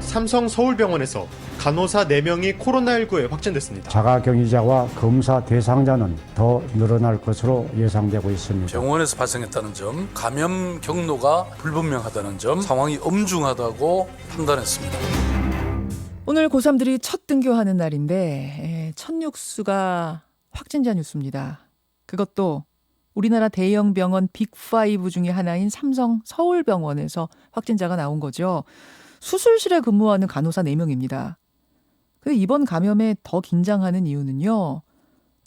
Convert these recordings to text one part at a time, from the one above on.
삼성 서울병원에서 간호사 4명이 코로나19에 확진됐습니다. 자가격리자와 검사 대상자는 더 늘어날 것으로 예상되고 있습니다. 병원에서 발생했다는 점, 감염 경로가 불분명하다는 점, 상황이 엄중하다고 판단했습니다. 오늘 고3들이 첫 등교하는 날인데 첫 뉴스가 확진자 뉴스입니다. 그것도 우리나라 대형 병원 빅5 중에 하나인 삼성 서울병원에서 확진자가 나온 거죠. 수술실에 근무하는 간호사 4명입니다. 근데 이번 감염에 더 긴장하는 이유는요.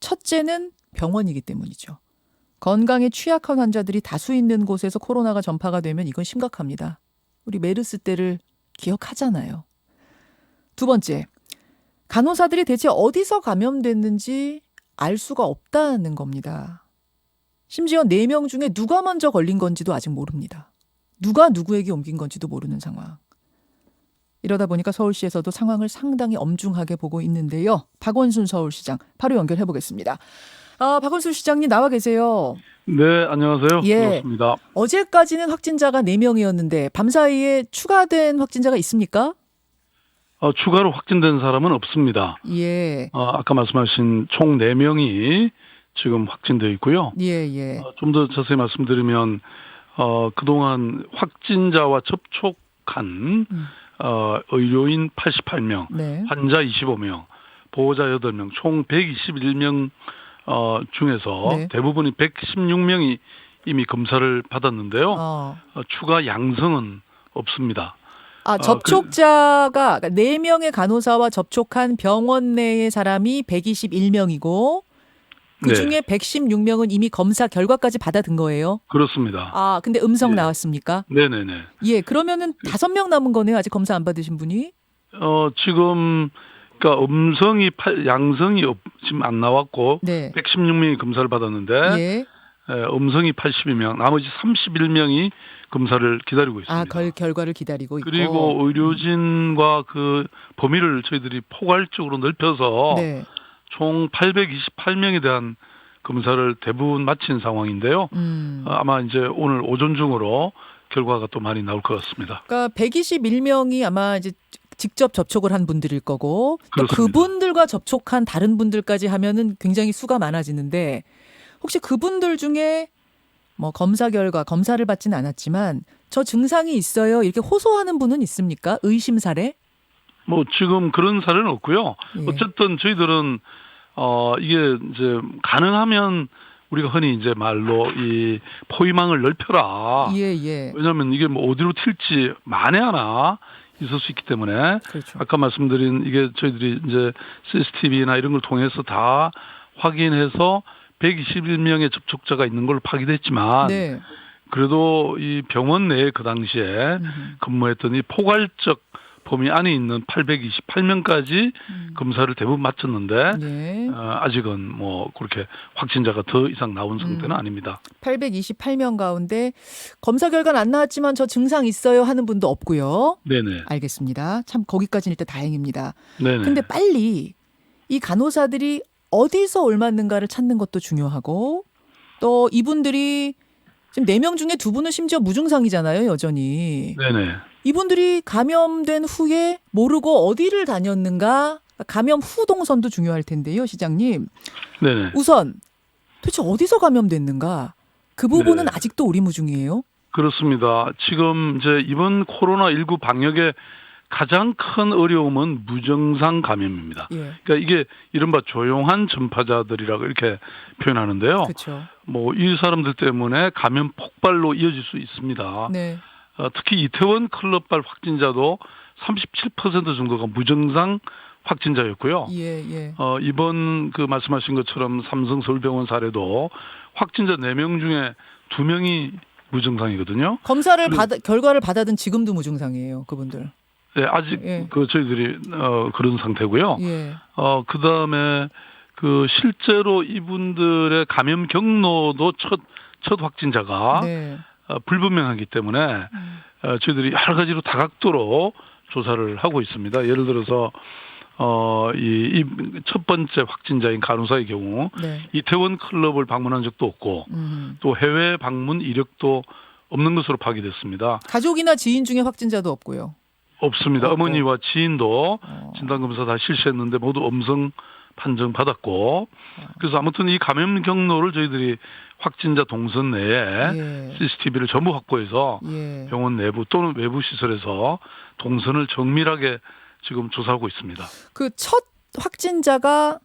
첫째는 병원이기 때문이죠. 건강에 취약한 환자들이 다수 있는 곳에서 코로나가 전파가 되면 이건 심각합니다. 우리 메르스 때를 기억하잖아요. 두 번째, 간호사들이 대체 어디서 감염됐는지 알 수가 없다는 겁니다. 심지어 4명 중에 누가 먼저 걸린 건지도 아직 모릅니다. 누가 누구에게 옮긴 건지도 모르는 상황. 이러다 보니까 서울시에서도 상황을 상당히 엄중하게 보고 있는데요. 박원순 서울시장 바로 연결해 보겠습니다. 박원순 시장님 나와 계세요. 네, 안녕하세요. 예. 반갑습니다. 어제까지는 확진자가 4명이었는데 밤사이에 추가된 확진자가 있습니까? 추가로 확진된 사람은 없습니다. 예. 아까 말씀하신 총 4명이 지금 확진되어 있고요. 예. 좀 더 자세히 말씀드리면 그동안 확진자와 접촉한 의료인 88명, 네. 환자 25명, 보호자 8명, 총 121명 중에서 네. 대부분이 116명이 이미 검사를 받았는데요. 추가 양성은 없습니다. 접촉자가 4명의 간호사와 접촉한 병원 내의 사람이 121명이고 그중에 116명은 이미 검사 결과까지 받아든 거예요? 그렇습니다. 근데 음성 예. 나왔습니까? 네네네. 예, 그러면은 5명 남은 거네요. 아직 검사 안 받으신 분이? 지금 그러니까 양성이 지금 안 나왔고 네. 116명이 검사를 받았는데 예. 음성이 82명, 나머지 31명이 검사를 기다리고 있습니다. 결과를 기다리고 있고. 그리고 의료진과 그 범위를 저희들이 포괄적으로 넓혀서 네. 총 828명에 대한 검사를 대부분 마친 상황인데요. 아마 이제 오늘 오전 중으로 결과가 또 많이 나올 것 같습니다. 그러니까 121명이 아마 이제 직접 접촉을 한 분들일 거고 또 그분들과 접촉한 다른 분들까지 하면은 굉장히 수가 많아지는데 혹시 그분들 중에 뭐 검사 결과 검사를 받지는 않았지만 저 증상이 있어요 이렇게 호소하는 분은 있습니까? 의심 사례? 뭐 지금 그런 사례는 없고요. 예. 어쨌든 저희들은 이게 이제 가능하면 우리가 흔히 이제 말로 이 포위망을 넓혀라. 예. 왜냐하면 이게 뭐 어디로 튈지 만에 하나 있을 수 있기 때문에 그렇죠. 아까 말씀드린 이게 저희들이 이제 CCTV나 이런 걸 통해서 다 확인해서 121명의 접촉자가 있는 걸로 파악됐지만 네. 그래도 이 병원 내에 그 당시에 근무했던 이 포괄적 범위 안에 있는 828명까지 검사를 대부분 마쳤는데 예. 아직은 뭐 그렇게 확진자가 더 이상 나온 상태는 아닙니다. 828명 가운데 검사 결과는 안 나왔지만 저 증상 있어요 하는 분도 없고요. 네네. 알겠습니다. 참 거기까지는 일단 다행입니다. 네네. 근데 빨리 이 간호사들이 어디서 옮았는가를 찾는 것도 중요하고 또 이분들이 지금 4명 중에 2분은 심지어 무증상이잖아요, 여전히. 네네. 이분들이 감염된 후에 모르고 어디를 다녔는가 감염 후 동선도 중요할 텐데요, 시장님. 네네. 우선 도대체 어디서 감염됐는가 그 부분은 네. 아직도 오리무중이에요. 그렇습니다. 지금 이제 이번 코로나19 방역의 가장 큰 어려움은 무증상 감염입니다. 예. 그러니까 이게 이른바 조용한 전파자들이라고 이렇게 표현하는데요. 그렇죠. 뭐 이 사람들 때문에 감염 폭발로 이어질 수 있습니다. 네. 특히 이태원 클럽발 확진자도 37% 정도가 무증상 확진자였고요. 예. 이번 그 말씀하신 것처럼 삼성 서울병원 사례도 확진자 4명 중에 2명이 무증상이거든요. 결과를 받아든 지금도 무증상이에요, 그분들. 네, 아직 예. 저희들이 그런 상태고요. 예. 그다음에 그 실제로 이분들의 감염 경로도 첫 확진자가 네. 불분명하기 때문에 저희들이 여러 가지로 다각도로 조사를 하고 있습니다. 예를 들어서 이 첫 번째 확진자인 간호사의 경우 네. 이태원 클럽을 방문한 적도 없고 또 해외 방문 이력도 없는 것으로 파악이 됐습니다. 가족이나 지인 중에 확진자도 없고요. 없습니다. 없고. 어머니와 지인도 진단검사 다 실시했는데 모두 음성 판정 받았고, 그래서 아무튼 이 감염 경로를 저희들이 확진자 동선 내에 예. CCTV를 전부 확보해서 예. 병원 내부 또는 외부 시설에서 동선을 정밀하게 지금 조사하고 있습니다. 그 첫 확진자가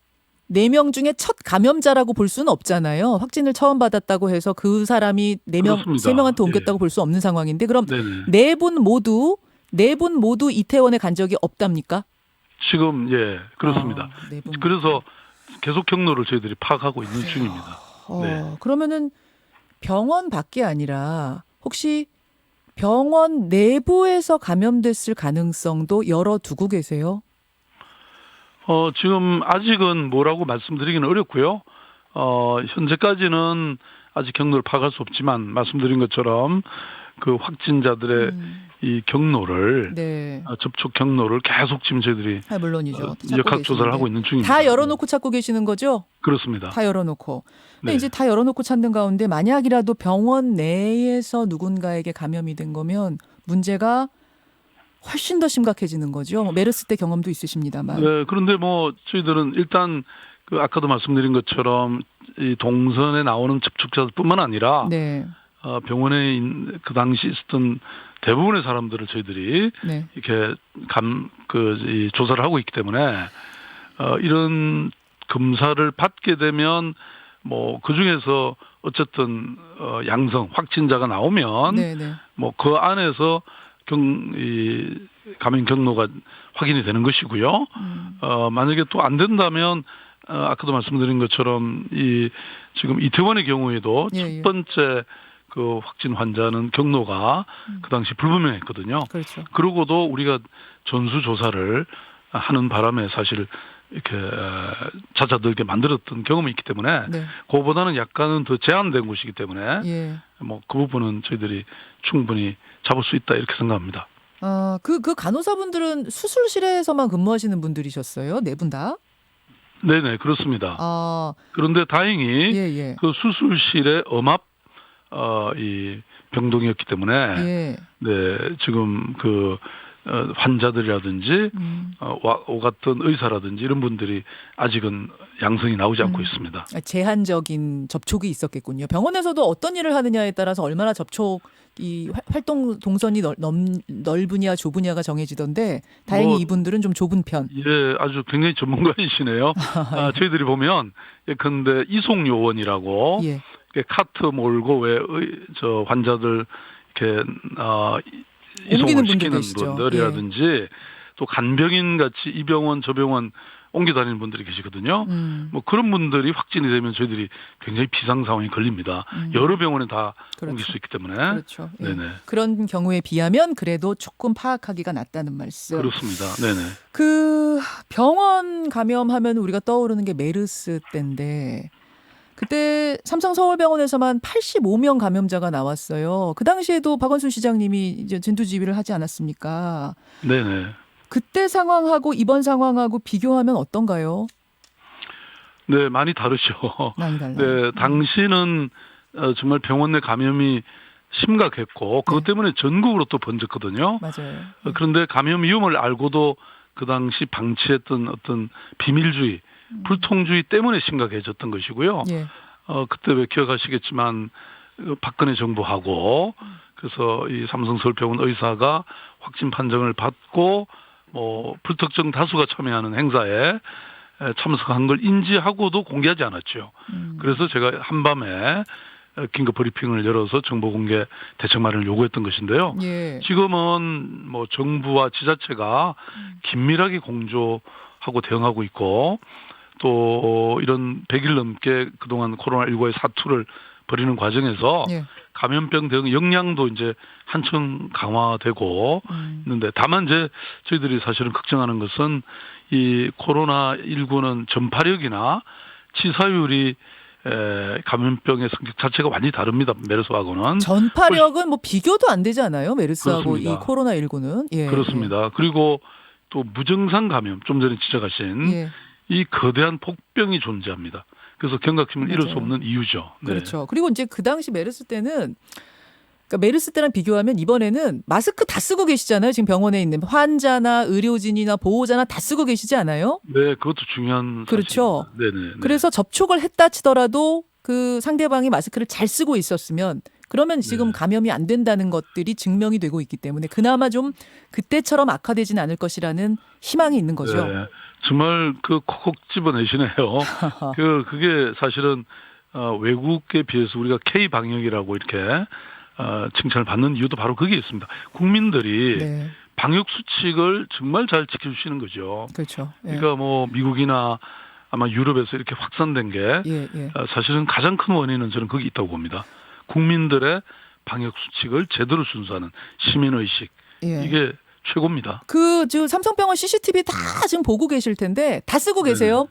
4명 중에 첫 감염자라고 볼 수는 없잖아요. 확진을 처음 받았다고 해서 그 사람이 4명, 그렇습니다. 3명한테 옮겼다고 예. 볼 수 없는 상황인데 그럼 네네. 네 분 모두 이태원에 간 적이 없답니까? 지금 예 그렇습니다. 아, 네 분. 그래서 계속 경로를 저희들이 파악하고 있는 중입니다. 네. 그러면은 병원 밖이 아니라 혹시 병원 내부에서 감염됐을 가능성도 열어두고 계세요? 지금 아직은 뭐라고 말씀드리기는 어렵고요. 현재까지는 아직 경로를 파악할 수 없지만 말씀드린 것처럼 그 확진자들의 이 경로를 네. 접촉 경로를 계속 지금 저희들이 물론이죠. 찾고 역학 조사를 계시는데. 하고 있는 중입니다. 다 열어놓고 찾고 계시는 거죠? 그렇습니다. 다 열어놓고. 근데 네. 이제 다 열어놓고 찾는 가운데 만약이라도 병원 내에서 누군가에게 감염이 된 거면 문제가 훨씬 더 심각해지는 거죠. 뭐 메르스 때 경험도 있으십니다만. 네, 그런데 뭐 저희들은 일단 그 아까도 말씀드린 것처럼 이 동선에 나오는 접촉자뿐만 아니라 네. 병원에 그 당시 있었던 대부분의 사람들을 저희들이 네. 이렇게 이 조사를 하고 있기 때문에 이런 검사를 받게 되면 뭐 그 중에서 어쨌든 양성 확진자가 나오면 네, 네. 뭐 그 안에서 이 감염 경로가 확인이 되는 것이고요. 만약에 또 안 된다면 아까도 말씀드린 것처럼 이 지금 이태원의 경우에도 예, 예. 첫 번째 그 확진 환자는 경로가 그 당시 불분명했거든요. 그렇죠. 그러고도 우리가 전수 조사를 하는 바람에 사실 이렇게 잦아들게 만들었던 경험이 있기 때문에 네. 그거보다는 약간은 더 제한된 곳이기 때문에 예. 뭐 그 부분은 저희들이 충분히 잡을 수 있다 이렇게 생각합니다. 그 간호사분들은 수술실에서만 근무하시는 분들이셨어요? 네 분 다? 네네 그렇습니다. 그런데 다행히 예, 예. 그 수술실의 엄합 이 병동이었기 때문에 예. 네 지금 그 환자들이라든지 오갔던 의사라든지 이런 분들이 아직은 양성이 나오지 않고 있습니다. 제한적인 접촉이 있었겠군요. 병원에서도 어떤 일을 하느냐에 따라서 얼마나 접촉 이 활동 동선이 넓으냐 좁으냐가 정해지던데 다행히 이분들은 좀 좁은 편. 예, 아주 굉장히 전문가이시네요. 저희들이 보면 예컨대 이송 요원이라고 예. 카트 몰고 왜 저 환자들 이렇게 옮기는 이송을 시키는 계시죠. 분들이라든지 또 간병인 같이 이 병원 저 병원 옮겨 다니는 분들이 계시거든요. 음. 뭐 그런 분들이 확진이 되면 저희들이 굉장히 비상 상황이 걸립니다. 여러 병원에 다 그렇죠. 옮길 수 있기 때문에. 그렇죠. 예. 네네. 그런 경우에 비하면 그래도 조금 파악하기가 낫다는 말씀. 그렇습니다. 네네. 그 병원 감염하면 우리가 떠오르는 게 메르스 때인데 그때 삼성서울병원에서만 85명 감염자가 나왔어요. 그 당시에도 박원순 시장님이 이제 진두지휘를 하지 않았습니까? 네네. 그때 상황하고 이번 상황하고 비교하면 어떤가요? 네, 많이 다르죠. 많이 달라요. 네, 당시는 정말 병원 내 감염이 심각했고 그것 때문에 전국으로 또 번졌거든요. 맞아요. 그런데 감염 위험을 알고도 그 당시 방치했던 어떤 비밀주의, 불통주의 때문에 심각해졌던 것이고요. 예. 그때 왜 기억하시겠지만 박근혜 정부하고 그래서 이 삼성서울병원 의사가 확진 판정을 받고 뭐 불특정 다수가 참여하는 행사에 참석한 걸 인지하고도 공개하지 않았죠. 그래서 제가 한밤에 긴급 브리핑을 열어서 정보 공개 대책 마련을 요구했던 것인데요. 예. 지금은 뭐 정부와 지자체가 긴밀하게 공조하고 대응하고 있고 또 이런 100일 넘게 그동안 코로나19의 사투를 벌이는 과정에서 예. 감염병 대응 역량도 이제 한층 강화되고 있는데 다만 이제 저희들이 사실은 걱정하는 것은 이 코로나19는 전파력이나 치사율이 감염병의 성격 자체가 완전히 다릅니다. 메르스하고는. 전파력은 뭐 비교도 안 되잖아요. 메르스하고 그렇습니다. 이 코로나19는. 예. 그렇습니다. 그리고 또 무증상 감염 좀 전에 지적하신 예. 이 거대한 폭병이 존재합니다. 그래서 경각심을 잃을 수 맞아요. 없는 이유죠. 네. 그렇죠. 그리고 이제 그 당시 메르스 때는 그러니까 메르스 때랑 비교하면 이번에는 마스크 다 쓰고 계시잖아요. 지금 병원에 있는 환자나 의료진이나 보호자나 다 쓰고 계시지 않아요? 네, 그것도 중요한 그렇죠. 사실입니다. 네네. 그래서 접촉을 했다 치더라도 그 상대방이 마스크를 잘 쓰고 있었으면 그러면 지금 네. 감염이 안 된다는 것들이 증명이 되고 있기 때문에 그나마 좀 그때처럼 악화되진 않을 것이라는 희망이 있는 거죠. 네, 정말 그 콕콕 집어내시네요. 그게 사실은 외국에 비해서 우리가 K 방역이라고 이렇게 칭찬을 받는 이유도 바로 거기에 있습니다. 국민들이 네, 방역 수칙을 정말 잘 지켜주시는 거죠. 그렇죠. 예. 그러니까 뭐 미국이나 아마 유럽에서 이렇게 확산된 게 예, 예. 사실은 가장 큰 원인은 저는 거기 있다고 봅니다. 국민들의 방역 수칙을 제대로 준수하는 시민의식 예. 이게 최고입니다. 지금 삼성병원 CCTV 다 지금 보고 계실 텐데 다 쓰고 계세요?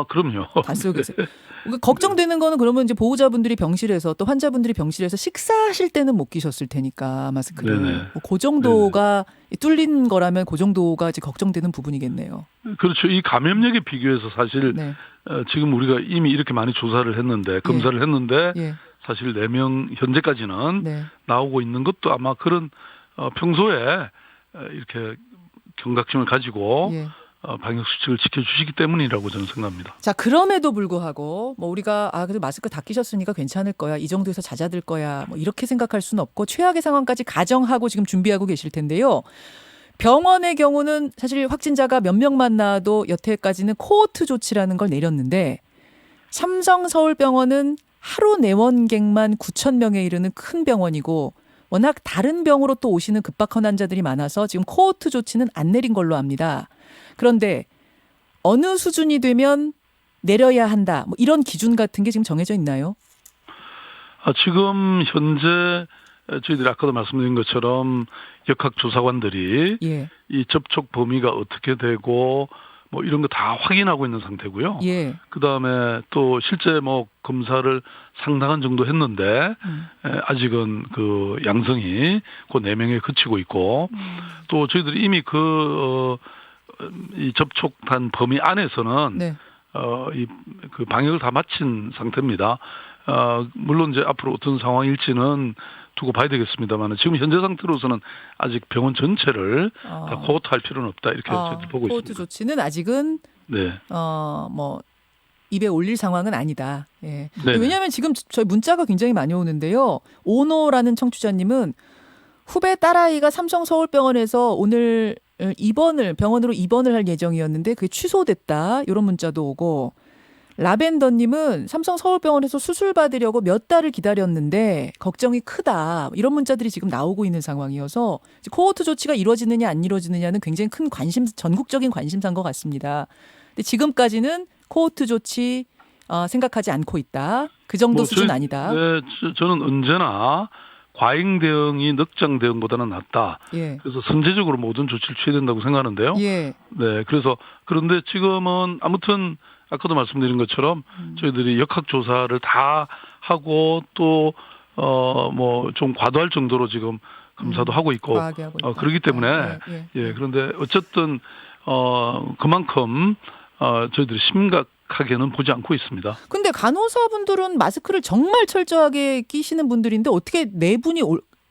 그럼요. 다 쓰고 계세요. 그러니까 걱정되는 거는 그러면 이제 보호자분들이 병실에서 또 환자분들이 병실에서 식사하실 때는 못 끼셨을 테니까 마스크를. 네네. 그 정도가 뚫린 거라면 그 정도가 이제 걱정되는 부분이겠네요. 그렇죠. 이 감염력에 비교해서 사실 네. 지금 우리가 이미 이렇게 많이 조사를 했는데 검사를 했는데 예. 사실 4명 현재까지는 네. 나오고 있는 것도 아마 그런 평소에 이렇게 경각심을 가지고 예. 방역 수칙을 지켜주시기 때문이라고 저는 생각합니다. 자, 그럼에도 불구하고 뭐 우리가 그래도 마스크 다 끼셨으니까 괜찮을 거야. 이 정도에서 잦아들 거야. 뭐 이렇게 생각할 수는 없고 최악의 상황까지 가정하고 지금 준비하고 계실 텐데요. 병원의 경우는 사실 확진자가 몇 명만 나와도 여태까지는 코호트 조치라는 걸 내렸는데 삼성 서울병원은 하루 내원객만 9천 명에 이르는 큰 병원이고 워낙 다른 병으로 또 오시는 급박한 환자들이 많아서 지금 코호트 조치는 안 내린 걸로 압니다. 그런데 어느 수준이 되면 내려야 한다. 뭐 이런 기준 같은 게 지금 정해져 있나요? 지금 현재 저희들이 아까도 말씀드린 것처럼 역학조사관들이 예. 이 접촉 범위가 어떻게 되고 뭐 이런 거 다 확인하고 있는 상태고요. 예. 그다음에 또 실제 뭐 검사를 상당한 정도 했는데 아직은 그 양성이 그 4명에 그치고 있고 또 저희들이 이미 이 접촉한 범위 안에서는 네. 그 방역을 다 마친 상태입니다. 물론 이제 앞으로 어떤 상황일지는 두고 봐야 되겠습니다만 지금 현재 상태로서는 아직 병원 전체를 다 코호트할 필요는 없다 이렇게 저희들 보고 코호트 있습니다. 조치는 아직은 네. 뭐 입에 올릴 상황은 아니다. 예. 네네. 왜냐하면 지금 저희 문자가 굉장히 많이 오는데요. 오노라는 청취자님은 후배 딸아이가 삼성 서울병원에서 오늘 병원으로 입원을 할 예정이었는데 그게 취소됐다. 이런 문자도 오고 라벤더님은 삼성 서울병원에서 수술 받으려고 몇 달을 기다렸는데 걱정이 크다. 이런 문자들이 지금 나오고 있는 상황이어서 코호트 조치가 이루어지느냐 안 이루어지느냐는 굉장히 큰 전국적인 관심사인 것 같습니다. 근데 지금까지는 코호트 조치 생각하지 않고 있다. 그 정도 수준 아니다. 네, 저는 언제나 과잉 대응이 넉장 대응보다는 낫다. 예. 그래서 선제적으로 모든 조치를 취해야 된다고 생각하는데요. 예. 네, 그런데 지금은 아무튼 아까도 말씀드린 것처럼 저희들이 역학조사를 다 하고 또 뭐 좀 과도할 정도로 지금 검사도 하고 있고 과하게 하고 있다. 그렇기 때문에 예, 그런데 어쨌든 그만큼 저희들이 심각하게는 보지 않고 있습니다. 근데 간호사분들은 마스크를 정말 철저하게 끼시는 분들인데 어떻게 네 분이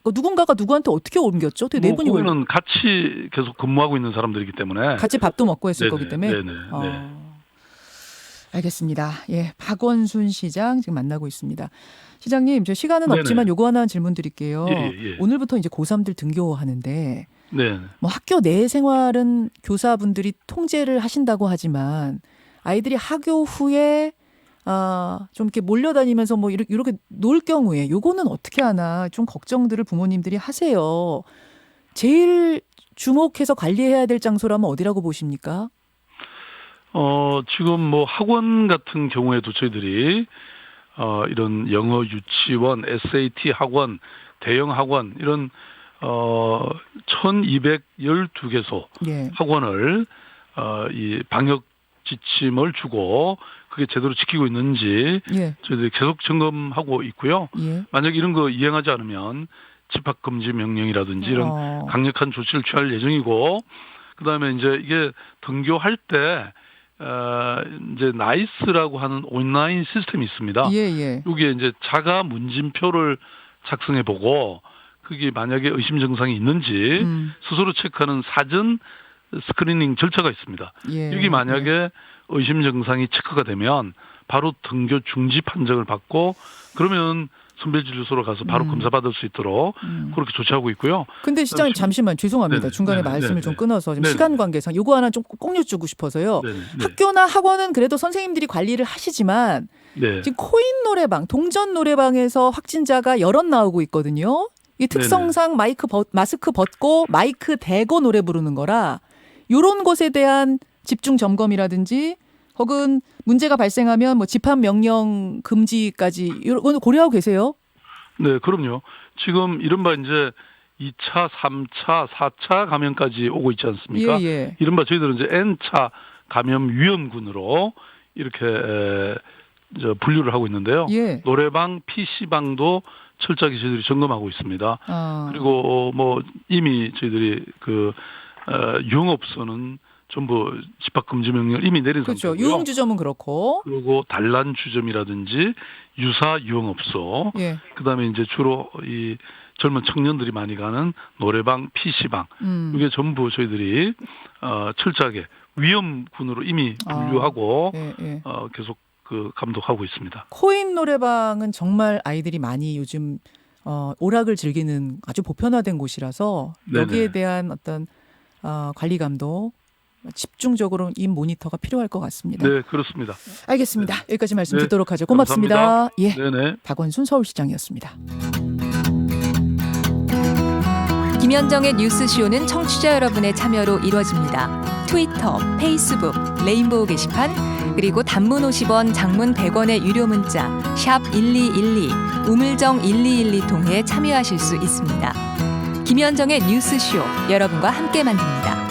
누군가가 누구한테 어떻게 옮겼죠? 어떻게 네 분이 그거는 같이 계속 근무하고 있는 사람들이기 때문에 같이 밥도 먹고 했을 네네, 거기 때문에. 네네, 네. 알겠습니다. 예, 박원순 시장 지금 만나고 있습니다. 시장님, 저 시간은 네네. 없지만 요거 하나 질문 드릴게요. 예. 오늘부터 이제 고3들 등교하는데 네. 뭐 학교 내 생활은 교사분들이 통제를 하신다고 하지만 아이들이 학교 후에 좀 이렇게 몰려다니면서 뭐 이렇게 놀 경우에 요거는 어떻게 하나 좀 걱정들을 부모님들이 하세요. 제일 주목해서 관리해야 될 장소라면 어디라고 보십니까? 지금 뭐 학원 같은 경우에도 저희들이 이런 영어 유치원, SAT 학원, 대형 학원 이런 1212개소 예. 학원을 이 방역 지침을 주고 그게 제대로 지키고 있는지 예. 저희들이 계속 점검하고 있고요. 예. 만약 이런 거 이행하지 않으면 집합금지 명령이라든지 이런 강력한 조치를 취할 예정이고 그다음에 이제 이게 등교할 때 이제 나이스라고 하는 온라인 시스템이 있습니다. 예. 여기에 이제 자가 문진표를 작성해 보고 그게 만약에 의심 증상이 있는지 스스로 체크하는 사전 스크리닝 절차가 있습니다. 예. 여기 만약에 의심 증상이 체크가 되면 바로 등교 중지 판정을 받고 그러면 선별진료소로 가서 바로 검사받을 수 있도록 그렇게 조치하고 있고요. 근데 시장님 잠시만 죄송합니다. 네네. 중간에 네네. 말씀을 좀 네네. 끊어서 지금 네네. 시간 관계상 요거 하나 좀 꼭 여쭈고 싶어서요. 네. 학교나 학원은 그래도 선생님들이 관리를 하시지만 네. 지금 코인 노래방, 동전 노래방에서 확진자가 여럿 나오고 있거든요. 이 특성상 마스크 벗고 마이크 대고 노래 부르는 거라 요런 것에 대한 집중 점검이라든지 혹은 문제가 발생하면 뭐 집합 명령 금지까지 이런 건 고려하고 계세요? 네, 그럼요. 지금 이른바 이제 2차, 3차, 4차 감염까지 오고 있지 않습니까? 예. 이른바 저희들은 이제 N차 감염 위험군으로 이렇게 분류를 하고 있는데요. 예. 노래방, PC방도 철저하게 저희들이 점검하고 있습니다. 그리고 뭐 이미 저희들이 유흥업소는 전부 집합금지 명령을 이미 내린 그렇죠. 상태고요. 유흥주점은 그렇고. 그리고 단란주점이라든지 유사 유흥업소, 예. 그다음에 이제 주로 이 젊은 청년들이 많이 가는 노래방, PC방 이게 전부 저희들이 철저하게 위험군으로 이미 분류하고 예. 계속 감독하고 있습니다. 코인 노래방은 정말 아이들이 많이 요즘 오락을 즐기는 아주 보편화된 곳이라서 여기에 네네. 대한 어떤 관리 감독 집중적으로 이 모니터가 필요할 것 같습니다. 네, 그렇습니다. 알겠습니다. 여기까지 말씀 네, 듣도록 하죠. 고맙습니다. 감사합니다. 예, 네네. 박원순 서울시장이었습니다. 김현정의 뉴스쇼는 청취자 여러분의 참여로 이루어집니다. 트위터, 페이스북, 레인보우 게시판, 그리고 단문 50원, 장문 100원의 유료 문자 샵 1212, 우물정 1212 통해 참여하실 수 있습니다. 김현정의 뉴스쇼, 여러분과 함께 만듭니다.